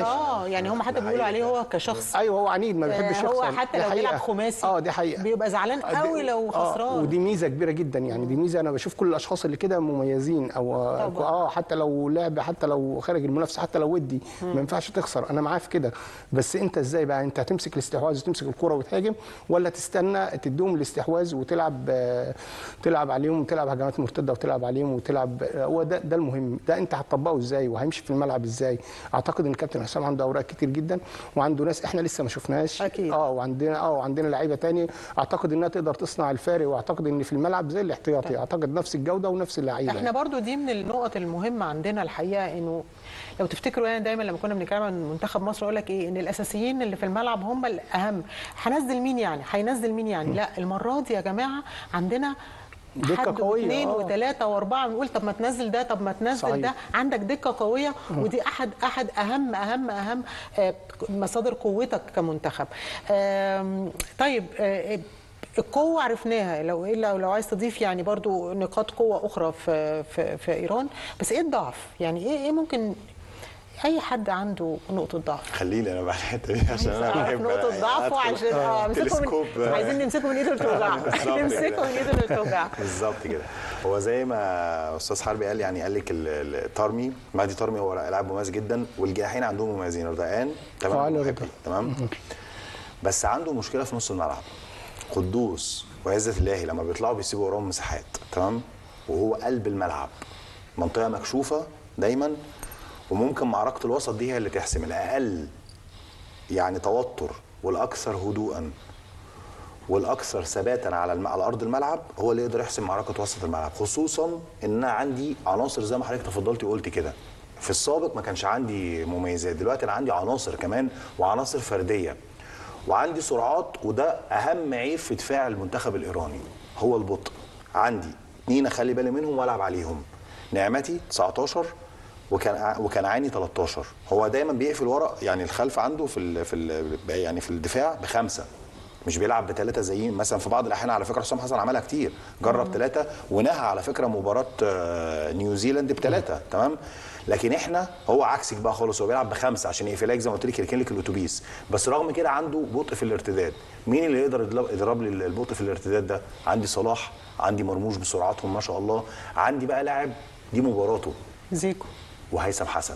يعني هم حتى بيقولوا عليه هو كشخص. ايوه هو عنيد ما بيحبش يخسر. هو حتى لو بيلعب خماسي دي حقيقه بيبقى زعلان قوي لو خسران. ودي ميزه كبيره جدا يعني. دي ميزه انا بشوف كل الاشخاص اللي كده مميزين، او حتى لو لعب، حتى لو خارج المنافسه، حتى لو ودي ما ينفعش تخسر. انا معاه في كده، بس انت ازاي بقى؟ انت هتمسك الاستحواذ وتمسك الكره وتهاجم، ولا تستنى تديهم الاستحواذ تلعب عليهم وتلعب هجمات مرتده وتلعب عليهم وتلعب؟ هو ده المهم. ده انت هتطبقه ازاي وهيمشي في الملعب ازاي؟ اعتقد ان الكابتن حسام عنده اوراق كتير جدا وعنده ناس احنا لسه ما شفناهاش اكيد. وعندنا لعيبه تاني اعتقد انها تقدر تصنع الفارق، واعتقد ان في الملعب زي الاحتياطي اعتقد نفس الجوده ونفس اللعيبه. احنا برضو دي من النقط المهمه عندنا الحقيقه، انه لو تفتكروا يعني دايما لما كنا بنتكلم عن منتخب مصر اقول لك ايه، ان الاساسيين اللي في الملعب هم الاهم. هنزل مين يعني؟ هينزل مين يعني؟ لا، المره دي يا جماعه عندنا دكه قويه، واثنين وثلاثه واربعه، بنقول طب ما تنزل ده، طب ما تنزل صحيح. ده عندك دكه قويه، ودي احد اهم مصادر قوتك كمنتخب. طيب القوه عرفناها، لو عايز تضيف يعني برضو نقاط قوه اخرى في ايران، بس ايه الضعف؟ يعني ايه ممكن اي حد عنده نقطه ضعف؟ خليني انا بقى الحته دي عشان انا بحب نقطه ضعف، وعشان عايزين نمسكه من ايده اللي بتوجعه. نمسكه من ايده اللي بتوجعه بالظبط كده. هو زي ما استاذ حربي قال، يعني قال لك الطرمي مهدي طرمي هو لاعب مميز جدا، والجناحين عندهم مميزين، رضوان تمام، بس عنده مشكله في نص الملعب. قدوس وعزة الله لما بيطلعوا بيسيبوا وراهم مساحات، تمام، وهو قلب الملعب، منطقه مكشوفه دايما، وممكن معركه الوسط دي هي اللي تحسم. الاقل يعني توتر والاكثر هدوءا والاكثر ثباتا على ارض الملعب هو اللي يقدر يحسم معركه وسط الملعب، خصوصا ان انا عندي عناصر زي ما حضرتك تفضلتي وقلت كده. في السابق ما كانش عندي مميزات، دلوقتي انا عندي عناصر كمان وعناصر فرديه، وعندي سرعات، وده اهم عيب في دفاع المنتخب الايراني هو البطء. عندي 2 اخلي بالي منهم والعب عليهم. نعمتي 19 وكان عيني 13. هو دايما بيقفل ورا، يعني الخلف عنده يعني في الدفاع ب5، مش بيلعب ب3 زي مثلا في بعض الاحيان. على فكره حسام حسن عملها كتير، جرب 3 ونهى على فكره مباراه نيوزيلاند ب3، تمام. لكن احنا هو عكسك بقى خالص، هو بيلعب ب5 عشان يقفلك زي ما قلت لك، يركن لك الاتوبيس، بس رغم كده عنده بطء في الارتداد. مين اللي يقدر يضرب لي البطء في الارتداد ده؟ عندي صلاح، عندي مرموش بسرعتهم ما شاء الله، عندي بقى لاعب دي مباراته زيكو وهيثم حسن.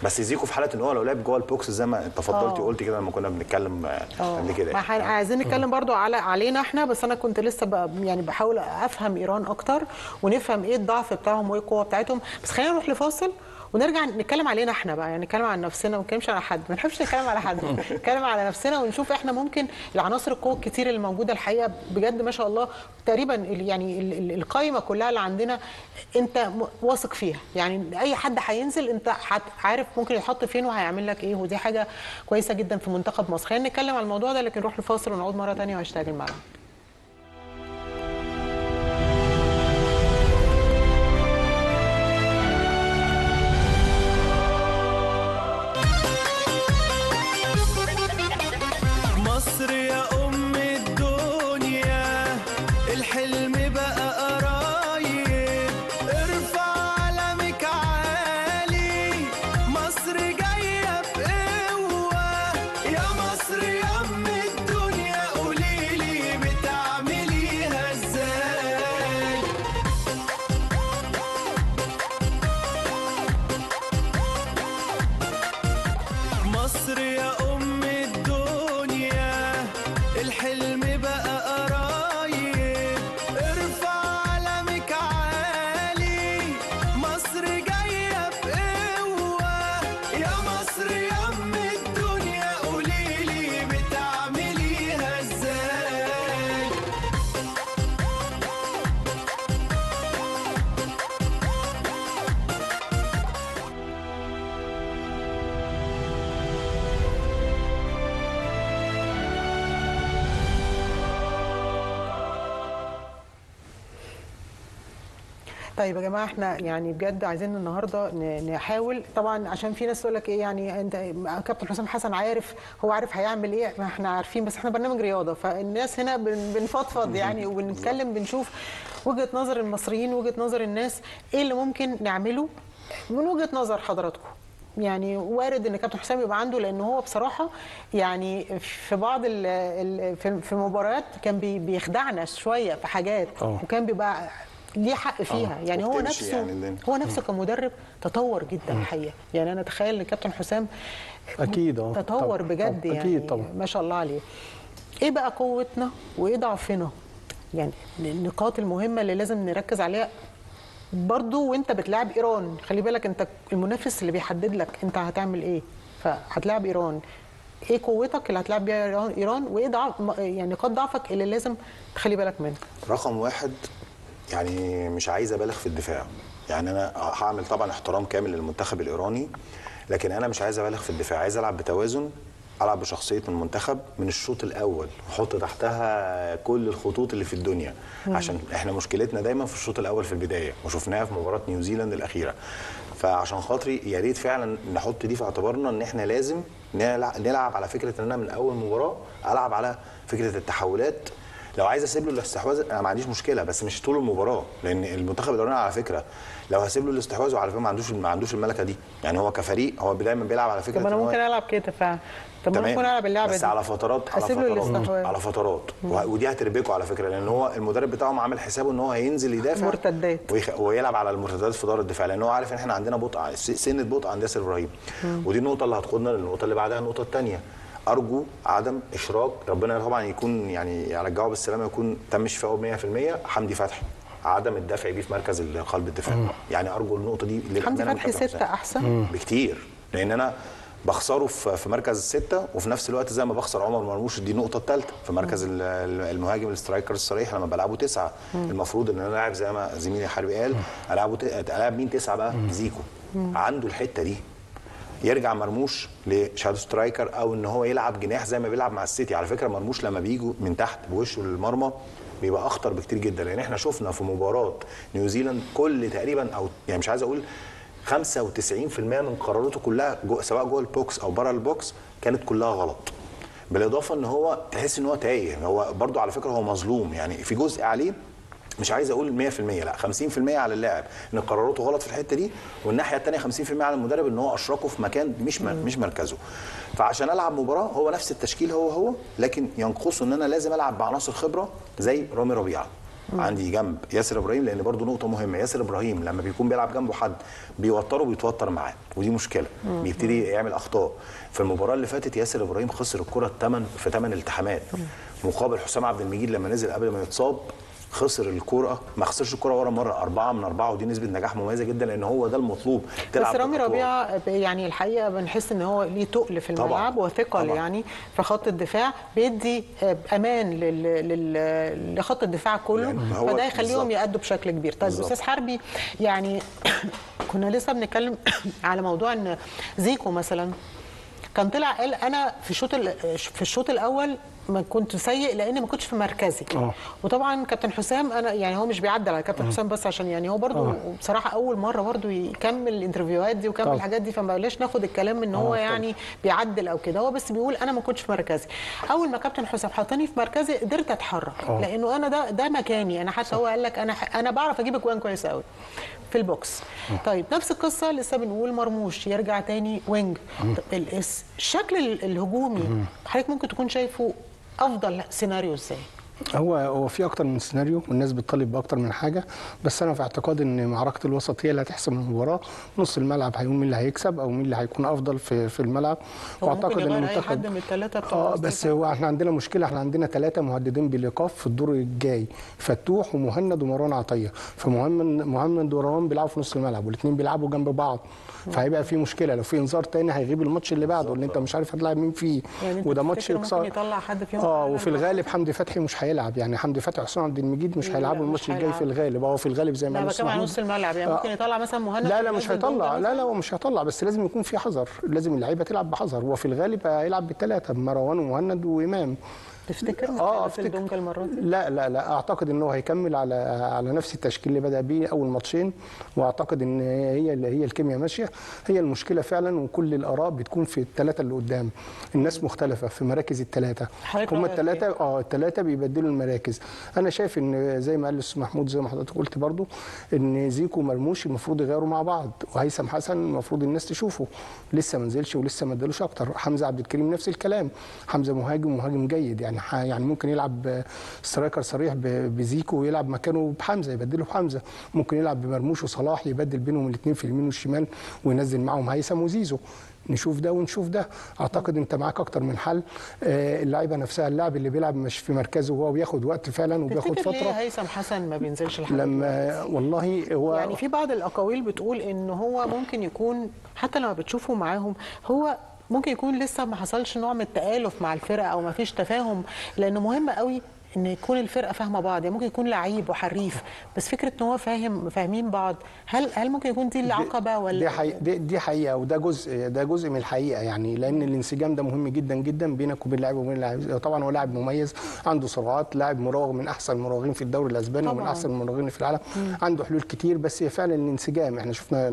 بس زيكو في حاله ان هو لو لعب جوه البوكس زي ما انت تفضلتي وقلت كده لما كنا بنتكلم قبل كده. عايزين نتكلم برضو علينا احنا، بس انا كنت لسه يعني بحاول افهم ايران اكتر ونفهم ايه الضعف بتاعهم وايه القوه بتاعتهم. بس خلينا نروح لفاصل ونرجع نتكلم علينا احنا بقى، يعني نتكلم عن نفسنا، ما نتكلمش على حد، ما نحبش نتكلم على حد، نتكلم على نفسنا ونشوف احنا ممكن العناصر القوه الكتير اللي موجوده الحقيقه بجد ما شاء الله، تقريبا يعني القايمه كلها اللي عندنا انت واثق فيها، يعني اي حد هينزل انت عارف ممكن يتحط فين وهيعمل لك ايه، ودي حاجه كويسه جدا في منتخب مصر. خلينا نتكلم على الموضوع ده، لكن نروح لفاصل ونعود مره ثانيه وهاشتاج الملعب. مصر يا أم الدنيا، الحلم بقى قريب، ارفع علمك عالي، مصر جاية بقوة، يا مصر يا أم الدنيا قوليلي طيب يا جماعه احنا يعني بجد عايزين النهارده نحاول طبعا، عشان في ناس تقول لك ايه يعني انت كابتن حسام حسن عارف، هو عارف هيعمل ايه، ما احنا عارفين بس احنا برنامج رياضه، فالناس هنا بنفضفض يعني وبنتكلم، بنشوف وجهه نظر المصريين، وجهه نظر الناس، ايه اللي ممكن نعمله من وجهه نظر حضراتكم. يعني وارد ان كابتن حسام يبقى عنده، لان هو بصراحه يعني في بعض في مباريات كان بيخدعنا شويه في حاجات، وكان بيبقى ليه حق فيها. يعني هو نفسه يعني هو نفسه كمدرب تطور جدا الحقيقه. يعني انا اتخيل ان كابتن حسام اكيد تطور بجد يعني أكيد طبعا. ما شاء الله عليه. ايه بقى قوتنا وايه ضعفنا؟ يعني النقاط المهمه اللي لازم نركز عليها برضو وانت بتلعب ايران. خلي بالك انت المنافس اللي بيحدد لك انت هتعمل ايه، فهتلاعب ايران، ايه قوتك اللي هتلاعب بيها ايران، وايه يعني نقاط ضعفك اللي لازم تخلي بالك منها. رقم واحد، يعني مش عايز ابالغ في الدفاع. يعني انا هعمل طبعا احترام كامل للمنتخب الايراني، لكن انا مش عايز ابالغ في الدفاع، عايز العب بتوازن، العب بشخصيه المنتخب من الشوط الاول، احط تحتها كل الخطوط اللي في الدنيا، عشان احنا مشكلتنا دايما في الشوط الاول في البدايه، وشفناها في مباراه نيوزيلاند الاخيره. فعشان خاطري يا ريت فعلا نحط دي في اعتبارنا، ان احنا لازم نلعب على فكره ان انا من اول مباراه العب على فكره التحولات. لو عايز اسيب له الاستحواذ انا ما عنديش مشكله، بس مش طول المباراه، لان المنتخب الايراني على فكره لو هسيب له الاستحواذ، وعلى فكره ما عندوش الملكه دي. يعني هو كفريق هو دايما بيلعب على فكره. طب انا ممكن العب كده فعلا، طب انا ممكن العب اللعبه بس دي على فترات، على فترات ودي هتربكه على فكره، لان هو المدرب بتاعهم عامل حسابه ان هو هينزل يدافع مرتدات ويلعب على المرتدات في دار الدفاع، لان هو عارف ان احنا عندنا بطء، سنه بطء عند ياسر ابراهيم. ودي النقطه اللي هتاخدنا للنقطه اللي بعدها، النقطه الثانيه، ارجو عدم اشراك، ربنا طبعا يكون يعني يرجعه بالسلامه، يكون تم شفائه 100%، حمدي فتحي، عدم الدفع بيه في مركز قلب الدفاع. يعني ارجو النقطه دي. حمدي فتحي 6 احسن بكتير، لان انا بخسره في مركز 6، وفي نفس الوقت زي ما بخسر عمر مرموش، دي النقطه الثالثه في مركز المهاجم الاسترايكر الصريح لما بلعبه 9. المفروض ان انا لاعب زي ما زميلي حربي قال، العب مين 9 بقى؟ زيكو. عنده الحته دي، يرجع مرموش لشادو سترايكر، او ان هو يلعب جناح زي ما بيلعب مع السيتي. على فكره مرموش لما بيجوا من تحت بوشه للمرمى بيبقى اخطر بكتير جدا، لان احنا شفنا في مباراه نيوزيلاند كل تقريبا، او يعني مش عايز اقول 95% من قراراته كلها سواء جوه البوكس او بره البوكس كانت كلها غلط. بالاضافه ان هو تحس ان هو تايه، هو برضو على فكره هو مظلوم، يعني في جزء عليه، مش عايز اقول 100%، لا 50% على اللاعب ان قراراته غلط في الحته دي، والناحيه الثانيه 50% على المدرب ان هو اشركه في مكان مش مركزه. فعشان العب مباراه هو نفس التشكيل هو، لكن ينقصه ان انا لازم العب بعناصر خبره زي رامي ربيعه عندي جنب ياسر ابراهيم، لان برضو نقطه مهمه، ياسر ابراهيم لما بيكون بيلعب جنبه حد بيوتره بيتوتر معاه، ودي مشكله، بيبتدي يعمل اخطاء. في المباراه اللي فاتت ياسر ابراهيم خسر الكره في 8 التحامات، مقابل حسام عبد المجيد لما نزل قبل ما يتصاب خسر الكرة، ما خسرش الكرة ورا مرة، 4 من 4، ودي نسبة نجاح مميزة جدا، لأن هو ده المطلوب. بس رامي ربيعة يعني الحقيقة بنحس إن هو ليه تقل في الملعب وثقل يعني في خط الدفاع، بيدي أمان لخط الدفاع كله، يعني فده يخليهم يأدوا بشكل كبير. طيب أستاذ حربي، يعني كنا لسه بنتكلم على موضوع إن زيكو مثلا كان طلع قال أنا في الشوط الأول ما كنت سيء لان ما كنتش في مركزي. وطبعا كابتن حسام انا يعني هو مش بيعدل على كابتن حسام بس، عشان يعني هو برضو بصراحه اول مره برضو يكمل الانترفيوهات دي ويكمل الحاجات دي، فما بلاش ناخد الكلام ان هو يعني بيعدل او كده، هو بس بيقول انا ما كنتش في مركزي. اول ما كابتن حسام حطني في مركزي قدرت اتحرك، لانه انا ده مكاني انا، حتى هو قال لك انا بعرف اجيب اجوان كويس قوي في البوكس. طيب نفس القصه لسه بنقول مرموش يرجع تاني وينج. الشكل الهجومي حضرتك ممكن تكون شايفه افضل سيناريو ازاي؟ هو في اكتر من سيناريو والناس بتطالب باكتر من حاجه، بس انا في اعتقاد ان معركه الوسط هي اللي هتحسم المباراه. نص الملعب هيقول مين اللي هيكسب او مين اللي هيكون افضل في الملعب. واعتقد ان المنتخب حد من الثلاثه بتوع بس هو احنا عندنا مشكله، احنا عندنا 3 مهددين بالايقاف في الدور الجاي، فتوح ومهند ومروان عطيه. فمهند وروان بيلعبوا في نص الملعب والاثنين بيلعبوا جنب بعض، فهيبقى في مشكله. لو في انذار تاني هيغيب الماتش اللي بعده اللي انت مش عارف هتلاعب مين فيه، يعني وده ماتش ممكن يطلع حد فيهم. وفي الغالب حمدي فتحي مش هيلعب، يعني حمدي فتحي وحسام عبد المجيد مش هيلعبوا الماتش الجاي في الغالب. هو في الغالب زي ما قلنا بتكلم عن نص الملعب، يعني ممكن يطلع مثلا مهند. لا مش هيطلع، لا هو مش هيطلع، بس لازم يكون في حذر، لازم اللعيبه تلعب بحذر. هو في الغالب هيلعب ب3 مروان ومهند وامام. تفتكر افتكر الدونجا المره دي؟ لا اعتقد ان هو هيكمل على نفس التشكيل اللي بدا بيه اول ماتشين، واعتقد ان هي الكيمياء ماشيه. هي المشكله فعلا، وكل الاراء بتكون في الثلاثه اللي قدام. الناس مختلفه في مراكز الثلاثه، هم الثلاثه بيبدلوا المراكز. انا شايف ان زي ما قال الاستاذ محمود، زي ما حضرتك قلت برضو، ان زيكو ومرموش المفروض يغيروا مع بعض، وهيثم حسن المفروض الناس تشوفه لسه ما نزلش ولسه ما ادالوش اكتر. حمزه عبد الكريم نفس الكلام، حمزه مهاجم جيد، يعني ممكن يلعب سترايكر صريح بزيكو ويلعب مكانه بحمزه، يبدله بحمزه. ممكن يلعب بمرموش وصلاح، يبدل بينهم الاثنين في اليمين والشمال، وينزل معاهم هيثم وزيزو. نشوف ده ونشوف ده. اعتقد انت معاك اكتر من حل. اللعيبه نفسها، اللاعب اللي بيلعب مش في مركزه وهو بياخد وقت فعلا وبياخد فتره. ليه هيثم حسن ما بينزلش الحلقة لما والله هو يعني في بعض الاقاويل بتقول ان هو ممكن يكون حتى لما بتشوفه معاهم هو ممكن يكون لسه ما حصلش نوع من التآلف مع الفرقه او ما فيش تفاهم، لانه مهم قوي ان يكون الفرقه فاهمه بعض. يعني ممكن يكون لعيب وحريف، بس فكره ان هو فاهمين بعض، هل ممكن يكون دي العقبه ولا دي حقيقه، وده جزء من الحقيقه يعني، لان الانسجام ده مهم جدا جدا بينك وبين اللاعب وبين اللاعب. طبعا هو لاعب مميز، عنده سرعات، لاعب مراوغ من احسن المراوغين في الدوري الاسباني ومن احسن المراوغين في العالم. عنده حلول كتير، بس هي فعلا الانسجام. احنا شفنا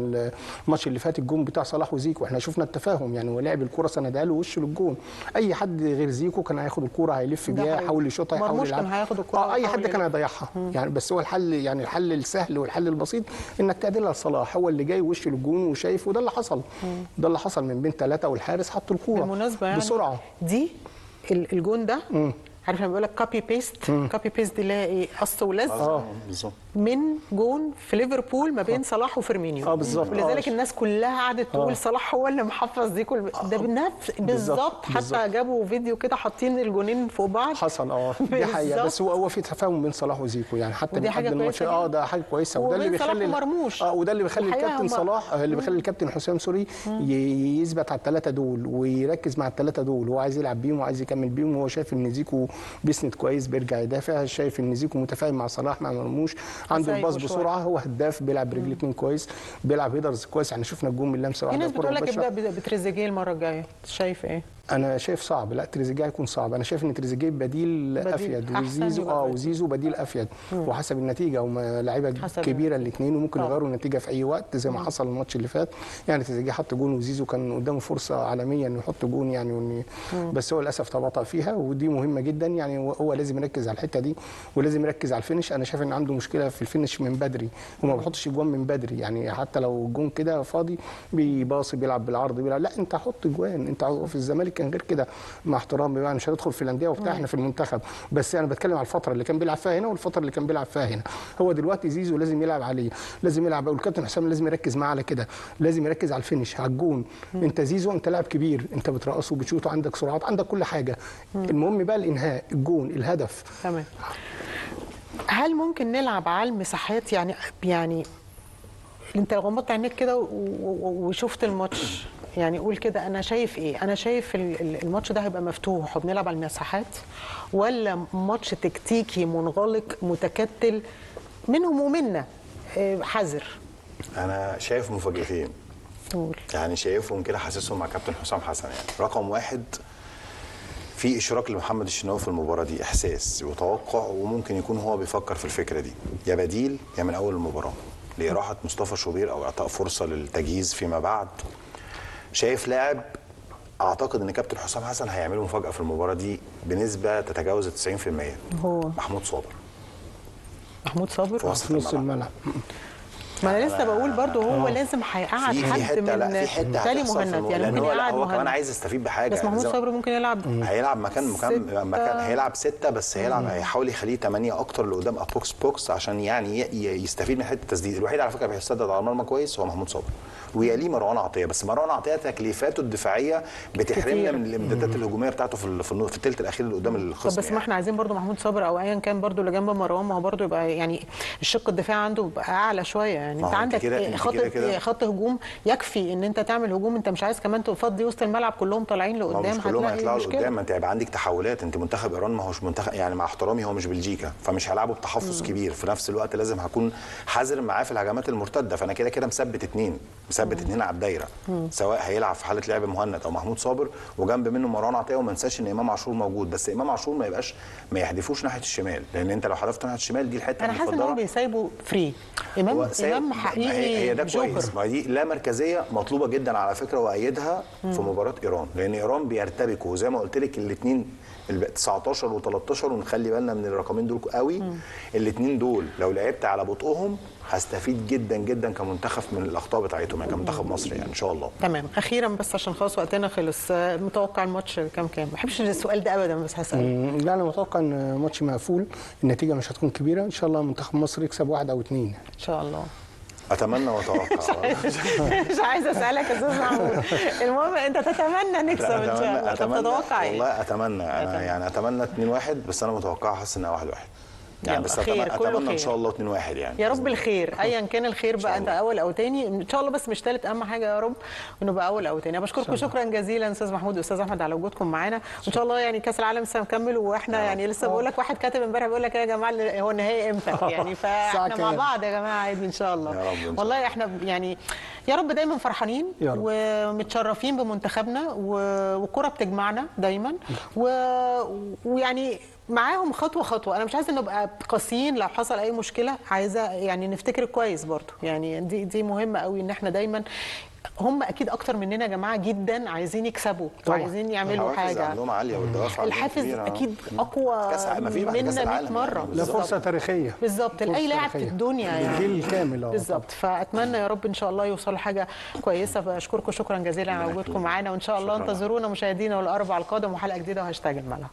الماتش اللي فات الجون بتاع صلاح وزيكو، احنا شفنا التفاهم يعني. هو لاعب الكره سندها له وشه للجون، اي حد غير زيكو كان هياخد الكره هيلف بيها، يحاول يشوطها، يحاول يلعب، كان هياخد الكره اي حد كان هيضيعها يعني. بس هو الحل يعني الحل السهل والحل البسيط انك تعدلها لصلاح، هو اللي جاي وش للجون وشايف، وده اللي حصل. ده اللي حصل من بين ثلاثه، والحارس حط الكوره بالمناسبه يعني بسرعه. دي الجون ده عارف لما بيقول لك كوبي بيست، كوبي بيست دي اللي هي ايه، قص ولزق من جون في ليفربول ما بين صلاح وفيرمينيو. بالظبط. ولذلك الناس كلها قعدت تقول صلاح هو اللي محفظ دي ده بنفس بالظبط. حتى جابوا فيديو كده حاطين الجونين فوق بعض. حصل دي حقيقه. بس هو في تفاهم بين صلاح وزيكو يعني، حتى من قبل الماتش. ده حاجه كويسه، وده اللي بيخلي وده اللي بيخلي الكابتن صلاح، اللي بيخلي الكابتن حسام سوري يثبت على الثلاثه دول ويركز مع الثلاثه دول. هو عايز يلعب بيهم وعايز يكمل بيهم، وهو شايف ان زيكو بيسند كويس، بيرجع يدافع. شايف ان زيكو متفاهم مع صلاح، مع مرموش، عنده الباص بسرعه، هو هداف، بيلعب برجل اثنين كويس، بيلعب هيدرز كويس. يعني شفنا الجون من لمسه واحده. في ناس بتقول لك ابدا بتريزيجيه المره الجايه، شايف ايه؟ انا شايف صعب. لا، تريزيجيه هيكون صعب. انا شايف ان تريزيجيه بديل افيد، وزيزو بديل افيد، وحسب النتيجه. هم لعيبه كبيره الاثنين وممكن يغيروا النتيجه في اي وقت زي ما حصل الماتش اللي فات. يعني تريزيجيه حط جون، وزيزو كان قدامه فرصه عالميه انه يحط جون يعني، بس هو للاسف تباطأ فيها، ودي مهمه جدا يعني. هو لازم يركز على الحته دي، ولازم يركز على الفينش. انا شايف ان عنده مشكله في الفينش من بدري، هو ما بيحطش جوان من بدري يعني. حتى لو الجون كده فاضي بيباصي، بيلعب بالعرض، بيلعب. لا، انت حط جوان. انت في الزمالك كان غير كده، مع احترامي بقى، مش هندخل في الانديه وبتاع، احنا في المنتخب. بس انا بتكلم على الفتره اللي كان بيلعب فيها هنا والفتره اللي كان بيلعب فيها هنا. هو دلوقتي زيزو لازم يلعب عليه، لازم يلعب، والكابتن حسام لازم يركز معاه على كده، لازم يركز على الفينش، على الجون. انت زيزو، انت لاعب كبير، انت بترقصه وبتشوطه، عندك سرعات، عندك كل حاجه. المهم بقى الانهاء، الجون، الهدف. تمام. هل ممكن نلعب على المساحات يعني انت لو غمضت عينيك كده وشفت الماتش، يعني قول كده انا شايف ايه؟ انا شايف الماتش ده هيبقى مفتوح وبنلعب على المساحات، ولا ماتش تكتيكي منغلق متكتل منهم ومنا حذر؟ انا شايف مفاجأتين. يعني شايفهم كده، حاسسهم مع كابتن حسام حسن. يعني رقم واحد، في اشراك لمحمد الشناوي في المباراه دي، احساس وتوقع، وممكن يكون هو بيفكر في الفكره دي، يا بديل يا من اول المباراه، لاراحه مصطفى شوبير او اعطاء فرصه للتجهيز فيما بعد. شايف لاعب اعتقد ان كابتن حسام حسن هيعمله مفاجاه في المباراه دي بنسبه تتجاوز 90%. هو محمود صابر في وسط نص الملعب. ما انا لسه بقول برضو هو لازم هيقعد حد من تاني مهند، يعني ممكن يقعد هو كمان عايز يستفيد بحاجه. بس محمود صبري ممكن هيلعب مكان هيلعب 6، بس هيحاول يخليه 8 اكتر لقدام، بوكس عشان يعني يستفيد من حته التسديد. الوحيد على فكره بيسدد على المرمى كويس هو محمود صبري، ويليه مروان عطيه. بس مروان عطيه تكليفاته الدفاعيه بتحرمنا من الامدادات الهجوميه بتاعته في الثلث الاخير اللي قدام الخصم. طب بس ما احنا عايزين برضو محمود صبري او ايا كان برضو اللي جنب مروان، ما هو برضو يبقى يعني الشق الدفاعي عنده يبقى اعلى شويه. يعني انت عندك خط هجوم يكفي ان انت تعمل هجوم، انت مش عايز كمان تفضي وسط الملعب كلهم طالعين لقدام، كلهم هيطلعوا لقدام. ما انت هيبقى عندك تحولات. انت منتخب ايران ما هوش منتخب، يعني مع احترامي هو مش بلجيكا، فمش هيلعبوا بتحفظ كبير. في نفس الوقت لازم هكون حذر معاه في الهجمات المرتده، فانا كده مثبت 2 مثبت اتنين على الدايره، سواء هيلعب في حاله لعب مهند او محمود صابر وجنب منه مروان عطيه، وما ننساش ان امام عاشور موجود، بس امام عاشور ما يحدفوش ناحيه الشمال، لان انت لو حدفت ناحيه الشمال دي الحته انا حاسه ان هو بيسايبه فري. امام حقيقي هي ده جوكر. كويس، ما دي لا مركزيه مطلوبه جدا على فكره، وايدها في مباراه ايران، لان ايران بيرتبكوا زي ما قلت لك الاثنين 19 و13، ونخلي بالنا من الرقمين دول قوي. الاثنين دول لو لعبت على بطئهم هستفيد جدا جدا كمنتخب من الاخطاء بتاعتهم، يعني كمنتخب مصري يعني ان شاء الله. تمام. اخيرا بس عشان خلاص وقتنا خلص، متوقع الماتش كام؟ ما بحبش السؤال ده ابدا بس هسأله. لا انا متوقع ان ماتش مقفول، النتيجه مش هتكون كبيره، ان شاء الله منتخب مصر يكسب 1 أو 2 ان شاء الله. اتمنى واتوقع. مش عايزه اسالك يا استاذ محمود، المهم انت تتمنى نكسب ان شاء الله. طب تتوقع ايه؟ والله اتمنى، انا يعني اتمنى 2-1، بس انا متوقع حاسس انها 1-1 يعني، بس اتمنى ان شاء الله 2-1 يعني يا رب الخير ايا كان الخير بقى، انت اول او تاني ان شاء الله، بس مش ثالث، اهم حاجه يا رب ونبقى اول او تاني. بشكركم شكرا جزيلا استاذ محمود واستاذ احمد على وجودكم معانا، وان شاء الله يعني كاس العالم لسه مكمل، واحنا يعني لسه بقول لك واحد كاتب امبارح بيقول لك يا جماعه هو النهائي امتى يعني، فاحنا مع بعض يا جماعه عادي ان شاء الله. يا رب والله احنا يعني يا رب دايما فرحانين ومتشرفين بمنتخبنا، والكره بتجمعنا دايما، ويعني معاهم خطوه خطوه. انا مش عايزه نبقى قاسيين لو حصل اي مشكله، عايزه يعني نفتكر كويس برضو، يعني دي مهمه قوي ان احنا دايما، هم اكيد اكتر مننا يا جماعه جدا عايزين يكسبوا وعايزين يعملوا حاجه، عندهم عاليه والدوافع الحافز اكيد اقوى منا 100 مره. لا فرصه تاريخيه بالظبط لاي لاعب في الدنيا يعني الجيل الكامل بالظبط. فاتمنى يا رب ان شاء الله يوصلوا حاجه كويسه. بشكركم شكرا جزيلا على وجودكم معانا، وان شاء الله انتظرونا مشاهدينا الاربعاء القادم وحلقه جديده وهاشتاج الملعب.